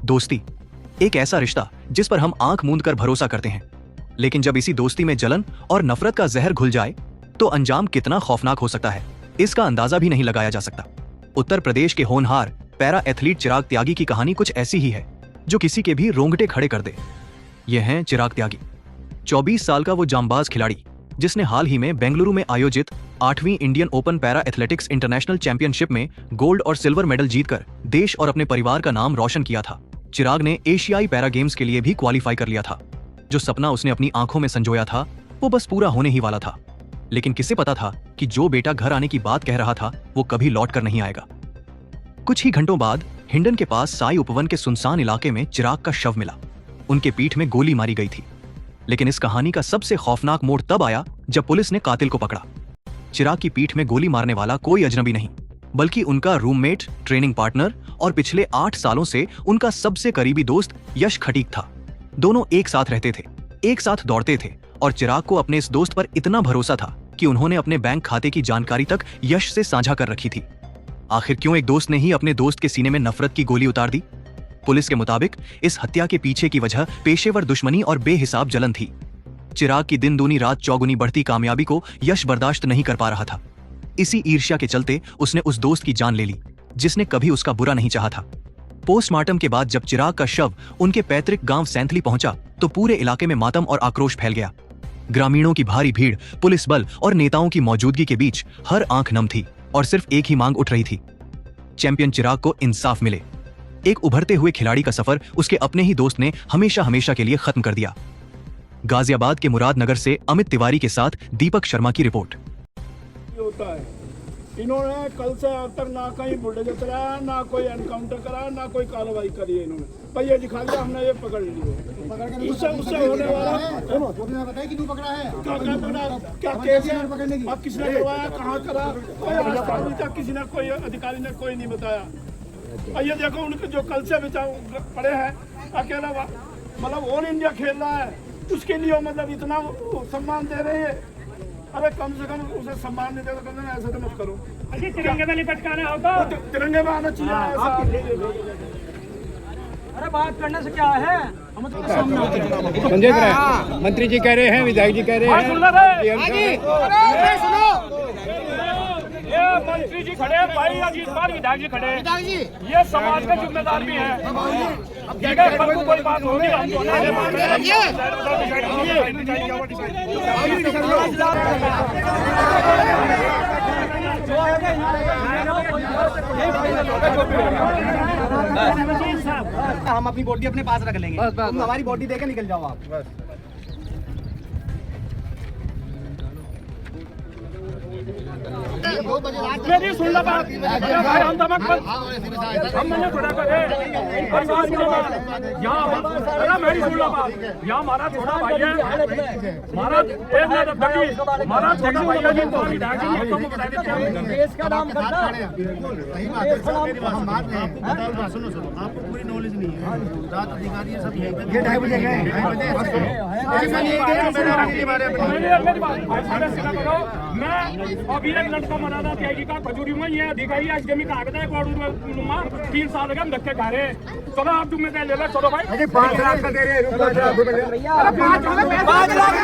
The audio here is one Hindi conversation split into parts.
दोस्ती एक ऐसा रिश्ता जिस पर हम आंख मूंद कर भरोसा करते हैं, लेकिन जब इसी दोस्ती में जलन और नफरत का जहर घुल जाए तो अंजाम कितना खौफनाक हो सकता है, इसका अंदाजा भी नहीं लगाया जा सकता। उत्तर प्रदेश के होनहार पैरा एथलीट चिराग त्यागी की कहानी कुछ ऐसी ही है जो किसी के भी रोंगटे खड़े कर दे। यह हैं चिराग त्यागी, 24 साल का वो जांबाज खिलाड़ी जिसने हाल ही में बेंगलुरु में आयोजित 8वीं Indian open para athletics international championship में गोल्ड और सिल्वर मेडल जीतकर देश और अपने परिवार का नाम रोशन किया था। चिराग ने एशियाई पैरा गेम्स के लिए भी क्वालिफाई कर लिया था। जो सपना उसने अपनी आंखों में संजोया था वो बस पूरा होने ही वाला था, लेकिन किसे पता था कि जो बेटा घर आने की बात कह रहा था वो कभी लौट कर नहीं आएगा। कुछ ही घंटों बाद हिंडन के पास साई उपवन के सुनसान इलाके में चिराग का शव मिला। उनके पीठ में गोली मारी गई थी। लेकिन इस कहानी का सबसे खौफनाक मोड़ तब आया जब पुलिस ने कातिल को पकड़ा। चिराग की पीठ में गोली मारने वाला कोई अजनबी नहीं, बल्कि उनका रूममेट, ट्रेनिंग पार्टनर और पिछले 8 सालों से उनका सबसे करीबी दोस्त यश खटीक था। दोनों एक साथ रहते थे, एक साथ दौड़ते थे और चिराग को अपने इस दोस्त पर इतना भरोसा था कि उन्होंने अपने बैंक खाते की जानकारी तक यश से साझा कर रखी थी। आखिर क्यों एक दोस्त ने ही अपने दोस्त के सीने में नफरत की गोली उतार दी? पुलिस के मुताबिक इस हत्या के पीछे की वजह पेशेवर दुश्मनी और बेहिसाब जलन थी। चिराग की दिन दूनी रात चौगुनी बढ़ती कामयाबी को यश बर्दाश्त नहीं कर पा रहा था। इसी ईर्ष्या के चलते उसने उस दोस्त की जान ले ली जिसने कभी उसका बुरा नहीं चाहा था। पोस्टमार्टम के बाद जब चिराग का शव उनके पैतृक गांव सैंथली पहुंचा तो पूरे इलाके में मातम और आक्रोश फैल गया। ग्रामीणों की भारी भीड़, पुलिस बल और नेताओं की मौजूदगी के बीच हर आंख नम थी और सिर्फ एक ही मांग उठ रही थी, चैंपियन चिराग को इंसाफ मिले। एक उभरते हुए खिलाड़ी का सफर उसके अपने ही दोस्त ने हमेशा हमेशा के लिए खत्म कर दिया। गाजियाबाद के मुरादनगर से अमित तिवारी के साथ दीपक शर्मा की रिपोर्ट। होता है, इन्होंने कल से अब तक ना कहीं बुलडोजर चलाया, ना कोई एनकाउंटर करा, ना कोई कार्रवाई करी है। इन्होंने पहिए दिखा दिया, हमने ये पकड़ लिए। उससे होने वाला क्या केस है, अब किसने करवाया, कहाँ करा, किसी ने, कोई अधिकारी ने कोई नहीं बताया। और ये देखो उनके जो कल से बचाव पड़े हैं, अकेला मतलब ऑल इंडिया खेल रहा है, उसके लिए मतलब इतना सम्मान दे रहे हैं। अरे कम से कम उसे सम्मान नहीं देगा, कम ऐसा तो मत करो। तिरंगे में लिपटकाना होगा, तिरंगे में आना चाहिए ऐसा। अरे बात करने से क्या है? संजय मंत्री जी कह रहे हैं, विधायक जी कह रहे हैं। ये मंत्री जी खड़े हैं, भाई अजीत कुमार विधायक जी खड़े हैं, ये समाज के जिम्मेदार भी हैं। कल को कोई बात होगी हम अपनी बॉडी अपने पास रख लेंगे, तुम हमारी बॉडी देके निकल जाओ आप। मेरी सुन लो बात, भाई हम दमक हम मैंने थोड़ा करे यहाँ, अरे मेरी सुन लो बात, यहाँ हमारा छोटा भाई है, हमारा हमारा छोटा भाई है जिनको विधायक जी ने बता देते हैं। देश का नाम करता है, आपको पूरी नॉलेज नहीं है, रात अधिकारी है सब यही। ये 2:30 बजे गए। मैं अभी एक लड़का मरा था त्यागी का खजूरी में, ये अधिकारी आज जमी का 3 साल लगे हम धक्के खा रहे। चलो आप जिम्मेदारी ले लो, चलो भाई। 5 लाख का दे रहे हैं, 5 लाख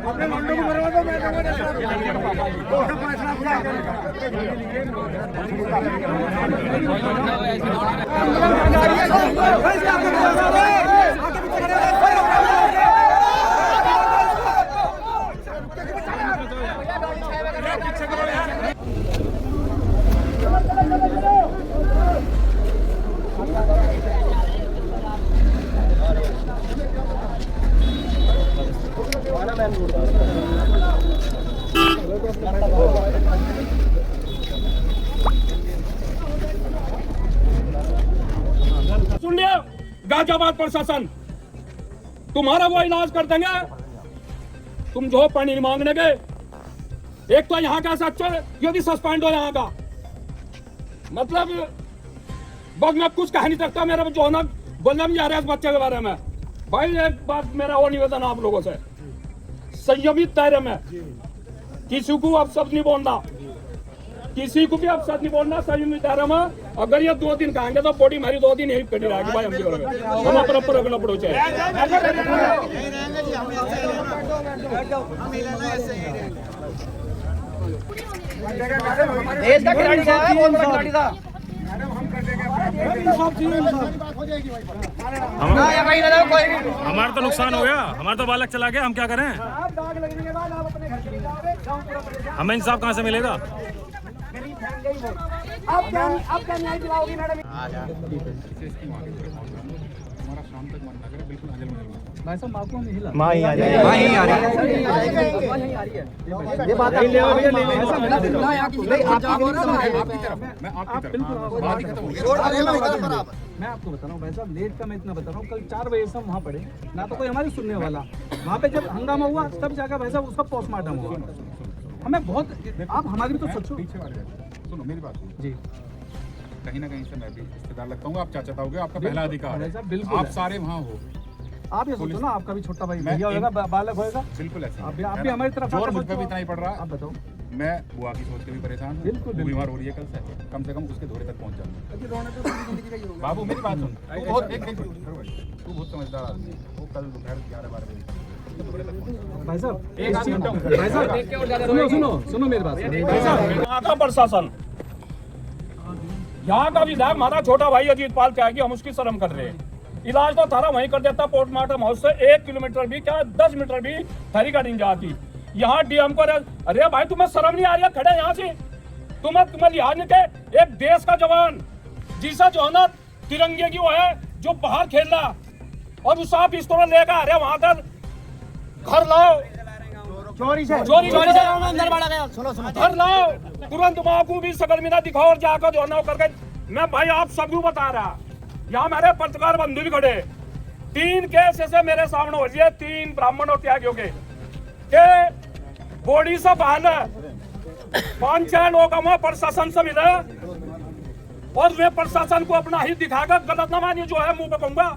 अपने मंडो को मरवा दो, सुन लिया गाजियाबाद प्रशासन, तुम्हारा वो इलाज कर देंगे। तुम जो पानी मांगने गए, एक तो यहाँ का सच ये भी सस्पेंड हो यहाँ का, मतलब बस मैं कुछ कह नहीं सकता। मेरा जो ना बोलना भी जा रहा है इस बच्चे के बारे में। भाई एक बात मेरा और निवेदन आप लोगों से, संयमित दायरे में, किसी को अब शब्द नहीं बोलना। किसी को भी अब सच नहीं बोलना सही विचार में। अगर ये 2 दिन खाएंगे तो बॉडी हमारी 2 दिन यही पड़ी रहेगी भाई। हम अपना अगला पड़ोस है। देश का खिलाड़ी था, बहुत बड़ा खिलाड़ी था। हमारा तो नुकसान हो गया, हमारा तो बालक चला गया, हम क्या करें? हमें इंसाफ कहाँ से मिलेगा? आप क्या न्याय दिलाओगी मैडम? ये बात मैं आपको बता रहा हूँ भाई साहब, लेट का मैं इतना बता रहा हूँ, कल 4 बजे से हम वहाँ पड़े ना, तो कोई हमारी सुनने वाला। वहाँ पे जब हंगामा हुआ तब जाकर भाई साहब उसका पोस्टमार्टम हुआ। हमें बहुत, आप हमारी भी तो सोचो। सुनो मेरी बात जी, कहीं ना कहीं से मैं भी रिश्तेदार लगता हूँ, आप चाचा होगे, आपका पहला अधिकार है, बिल्कुल आप सारे वहाँ हो। आप ये सोचो ना, आपका भी छोटा भाई भैया होगा, बालक होगा, बिल्कुल ऐसा आप भी हमारी तरफ जोर मुझ पे भी इतना ही पड़ रहा। आप बताओ। मैं बुआ की सोच के भी परेशान हूँ, बिल्कुल, वो बीमार हो रही है, कम से कम उसके दौरे तक पहुँच जाऊँ। बाबू मेरी बात सुन, तू बहुत समझदार आदमी है, वो कल दोपहर 11-12 बजे भाई साहब, भाई साहब सुनो मेरी बात। भाई साहब, यहाँ का प्रशासन, यहाँ का विधायक हमारा छोटा भाई अजीत पाल क्या है कि हम उसकी शर्म कर रहे हैं। इलाज तो थारा वहीं कर देता, पोस्टमार्टम हाउस से 1 किलोमीटर भी क्या 10 मीटर भी थारी गाड़ी नहीं जाती। यहाँ डीएम को, अरे भाई तुम्हें शर्म नहीं आ रही है? खड़े यहाँ से तुम्हें लिहाज नहीं के, एक देश का जवान जिसे जो है ना तिरंगे की वो है जो बाहर खेल रहा, और उस आप इस तरह लेकर अरे वहां तक घर लाओ, चोरी से अंदर बढ़ा गया, घर लाओ तुरंत, वहां को भी सकल मिला दिखाओ और जाकर जो है ना करके। मैं भाई आप सबको बता रहा, यहाँ मेरे पत्रकार बंधु भी खड़े, 3 केस ऐसे मेरे सामने हो रही है, 3 ब्राह्मण और त्यागियों के बॉडी से बाहर 5-6 लोग वहां प्रशासन से मिले, और वे प्रशासन को अपना ही दिखाकर गलतनामा जो है मुंह पे कहूंगा,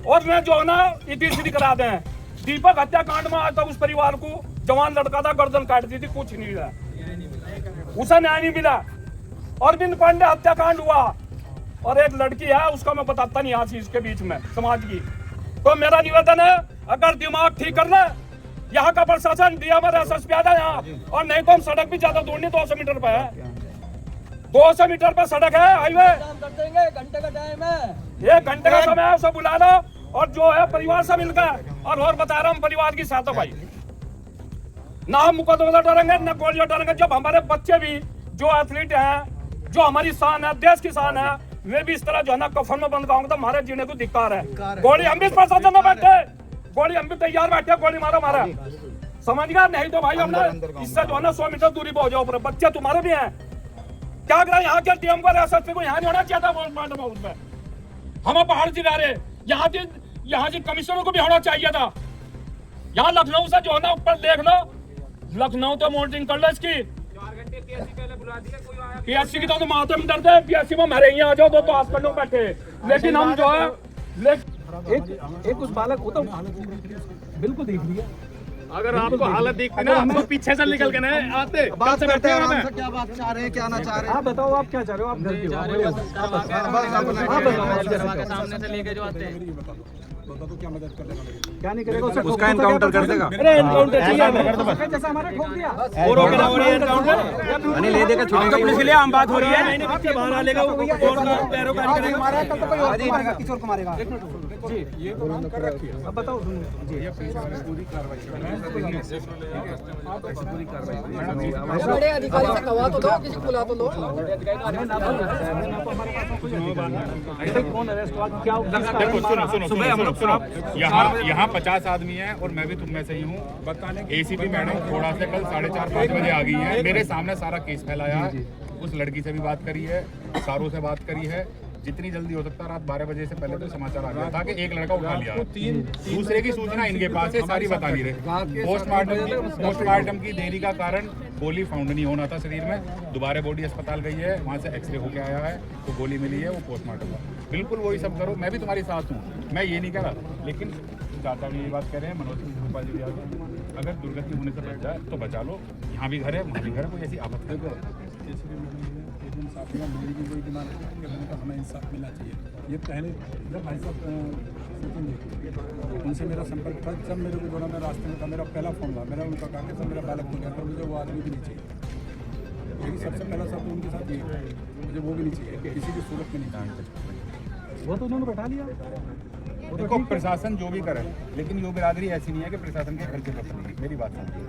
और वे जो है ना इतनी सीधी करा दें। दीपक हत्याकांड में आज तक उस परिवार को जवान लड़का था, गर्दन काट दी थी, कुछ नहीं मिला, उसे न्याय नहीं मिला। अरविंद पांडे हत्याकांड हुआ, और एक लड़की है उसका मैं बताता नहीं आज इसके बीच में समाज की। तो मेरा निवेदन है, अगर दिमाग ठीक कर ले यहाँ का प्रशासन, डीएम एसएसपी आ जाए यहाँ, और नहीं तो हम सड़क भी ज्यादा दूर नहीं, 200 मीटर पे है, 200 मीटर पे सड़क है, हाईवे, घंटे का टाइम है, 1 घंटे का समय है, उसे बुला लो, और जो है परिवार से मिलकर, और बता रहा हूँ परिवार की साथ भाई, ना हम मुकदमा डरेंगे ना गोलियां डरेंगे। जब हमारे बच्चे भी जो एथलीट हैं, जो हमारी शान है, देश की शान है, वे भी इस तरह जो है ना कफन में बंद कराऊंगा तो हमारे जीने को धिक्कार है। गोली हम भी प्रशासन में बैठे, गोली हम भी तैयार बैठे, गोली मारो हमारा, समझ गया? नहीं तो भाई हमने इससे जो है ना 100 मीटर दूरी पे हो जाओ, बच्चे तुम्हारे भी हैं। क्या करें यहाँ के डीएम को, एसएसपी को यहाँ नहीं होना चाहिए था पोस्टमार्टम हाउस में, हम पहाड़ जिला रहे, यहाँ से कमिश्नरों को भी होना चाहिए था। यहाँ लखनऊ से जो है ना ऊपर देख लो, लखनऊ तो मॉनिटरिंग कर लो इसकी, पीएससी की तो माथे में दर्द है, पीएससी में मेरे यहाँ आ जाओ तो हॉस्पिटल में बैठे, लेकिन हम जो है एक उस बालक को तो बिल्कुल देख लिया। अगर आपको हालत दिखती ना, हम तो पीछे से निकल के नहीं आते। बात करते हैं, क्या बात चाह रहे हैं, क्या ना चाह रहे हैं? आप बताओ, आप क्या चाह रहे हो? आप घर के हो, सामने से लेके जो आते हैं, क्या नहीं करेगा? उसका एनकाउंटर कर देगा। अरे एनकाउंटर चाहिए जैसा हमारा ठोक दिया, ले देगा, छोटा पुलिस के लिए आम बात हो रही है, बाहर आ लेगा, किशोर कुमार जी, ये तो नाम कर रखी है। अब बताओ जी, पूरी कार्रवाई बड़े अधिकारी से कहा तो दो, किसी को बुला तो लो। कौन अरेस्ट हुआ, क्या सुनो, यहाँ 50 आदमी हैं और मैं भी तुम में से ही हूँ। एसीपी मैडम थोड़ा से कल 4:30-5 बजे आ गई है, मेरे सामने सारा केस फैलाया है, उस लड़की से भी बात करी है, सारों से बात करी है, जितनी जल्दी हो सकता है। रात 12 बजे से पहले तो समाचार आ गया था कि एक लड़का उठा लिया, दूसरे की सूचना इनके पास है, सारी बता नहीं रहे। पोस्टमार्टम की देरी का कारण गोली फाउंड नहीं होना था शरीर में, दोबारा बॉडी अस्पताल गई है, वहाँ से एक्सरे होके आया है तो गोली मिली है, वो पोस्टमार्टम हुआ। बिल्कुल वही सब करो, मैं भी तुम्हारे साथ हूँ, मैं ये नहीं कह रहा, लेकिन चाचा भी ये बात कह रहे हैं, मनोज सिंह गोपाल जी भी अगर दुर्गति होने से बच जाए तो बचा लो, यहाँ भी घर है, वहाँ भी घर है, कोई ऐसी आपत्ति केसरी मैडम ने एजेंट साहब ने मेरी भी कोई डिमांड है कि मैंने कहा हमें इंसाफ मिलना चाहिए। ये पहले जब भाई साहब सचिन जी उनसे मेरा संपर्क था, जब मेरे को जोड़ा मैं रास्ते में था, मेरा पहला फ़ोन था, मेरा उनका कहा कि सर मेरा बालक हो गया था, मुझे वो आदमी भी नहीं चाहिए। लेकिन सबसे पहला शब्द उनके साथ ये मुझे वो भी नहीं चाहिए, किसी भी सूरत में नहीं चाहिए। वो तो उन्होंने बैठा लिया। देखो प्रशासन जो भी करे, लेकिन यो बिरादरी ऐसी नहीं है कि प्रशासन के खर्चे पर चलेगी। मेरी बात समझिए।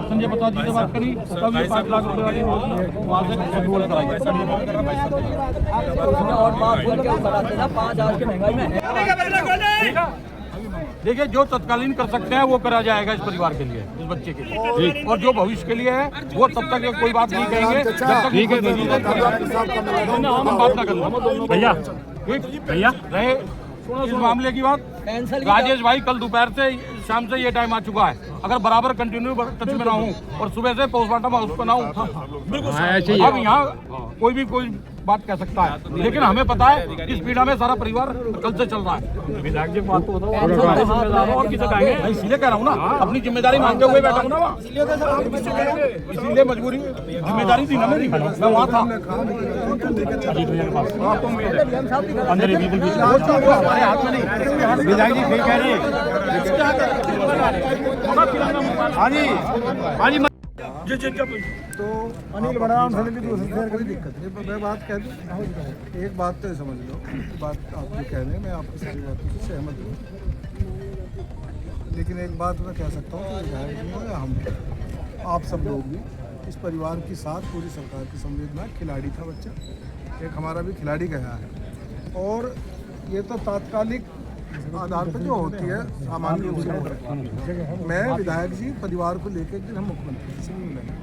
संजय प्रसाद जी से बात करी, तब ये 5 लाख रुपए वाली वहाँ से अप्रूवल कराई। और बात बोल के बढ़ाते ना 5,000 की महंगाई में। देखिए, जो तत्कालीन कर सकते हैं वो करा जाएगा इस परिवार के लिए, इस बच्चे के लिए, और जो भविष्य के लिए है वो तब तक कोई बात नहीं कहेंगे जब तक हम बात ना करें। भैया भैया रहे इस मामले की बात, राजेश भाई कल दोपहर से शाम से ये टाइम आ चुका है, अगर बराबर कंटिन्यू टच में रहूं और सुबह से पोस्टमार्टम हाउस पर ना हूं, अब यहाँ कोई भी कोई बात कह सकता है, लेकिन हमें पता है इस पीड़ा में सारा परिवार कल से चल रहा है। विधायक जी बात तो बताओ, और किसे कहेंगे? मैं इसीलिए कह रहा हूँ ना, अपनी जिम्मेदारी मानते हुए बैठा हूँ ना वहाँ, इसीलिए मजबूरी जिम्मेदारी थी ना मेरी, मैं वहाँ था। हमारे हाथ में नहीं। विधायक जी ठीक कह रहे हैं। हाँ जी तो अनिल बड़ा भी दूसरी कोई दिक्कत नहीं, मैं बात कह दूँ। एक बात तो समझ लो, बात आप जो कह रहे हैं मैं आपकी सारी बातों से सहमत हूँ, लेकिन एक बात मैं कह सकता हूँ कि विधायक जी या हम आप सब लोग भी इस परिवार के साथ पूरी सरकार की संवेदना, खिलाड़ी था बच्चा, एक हमारा भी खिलाड़ी गया है, और ये तो तात्कालिक आधार पर जो होती है सामान्य रूप से मैं विधायक जी परिवार को लेकर एक दिन हम मुख्यमंत्री से मिलेंगे,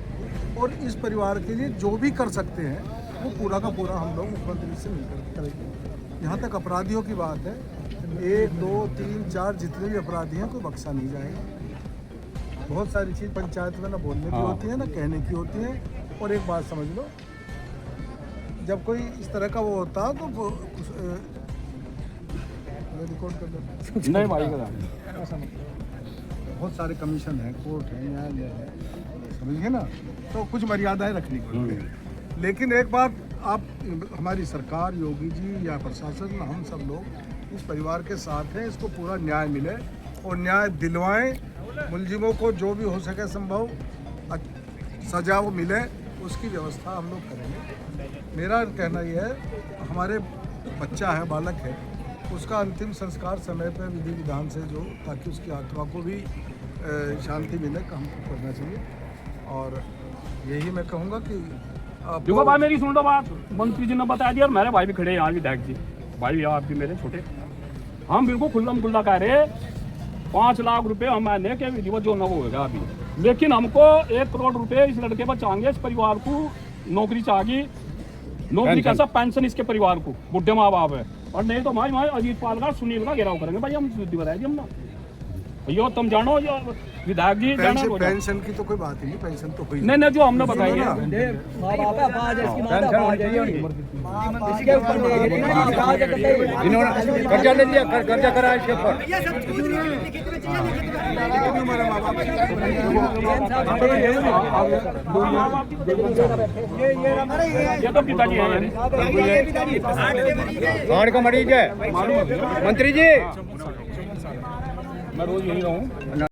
और इस परिवार के लिए जो भी कर सकते हैं वो पूरा का पूरा हम लोग मुख्यमंत्री से मिलकर करेंगे। यहाँ तक अपराधियों की बात है, 1, 2, 3, 4 जितने भी अपराधी हैं कोई बख्शा नहीं जाएगा। बहुत सारी चीज़ पंचायत में ना बोलने की होती है ना कहने की होती है, और एक बात समझ लो, जब कोई इस तरह का वो होता तो रिकॉर्ड कर देता नहीं भाई, बहुत सारे कमीशन हैं, कोर्ट है, न्यायालय है, समझिए ना, तो कुछ मर्यादाएं रखनी पड़ती हैं। लेकिन एक बात आप, हमारी सरकार, योगी जी या प्रशासन, हम सब लोग इस परिवार के साथ हैं, इसको पूरा न्याय मिले और न्याय दिलवाएं, मुलजिमों को जो भी हो सके संभव सजा वो मिले, उसकी व्यवस्था हम लोग करेंगे। मेरा कहना यह है, हमारे बच्चा है, बालक है, उसका अंतिम संस्कार समय पर विधि विधान से जो, ताकि उसकी आत्मा को भी शांति मिले, काम करना चाहिए। और यही मैं कहूँगा कि देखो भाई मेरी सुन लो बात, मंत्री जी ने बता दिया और मेरे भाई भी खड़े हैं यहाँ, विधायक जी भाई भी आप भी मेरे छोटे, हम बिल्कुल खुल्लम खुल्ला कह रहे 5 लाख रुपए हम मैंने के विधिवत जो न वो होगा अभी, लेकिन हमको 1 करोड़ रुपए इस लड़के पर चाहिए, इस परिवार को नौकरी चाहिए, नौकरी कैसा पेंशन इसके परिवार को, बुढ़े माँ बाप है, और नहीं तो भाई अजीत पाल का सुनील का घेराव करेंगे भाई, हम बताया जी हम ना भैया, तुम जानो जो विधायक जी पेंशन की तो कोई बात ही नहीं, पेंशन तो हुई नहीं जो हमने बताई है। कर्जा ले लिया, कर्जा करा इसके ऊपर। ये तो पिताजी है, हार्ट का मरीज है मंत्री जी। मैं रोज यही रहूँ।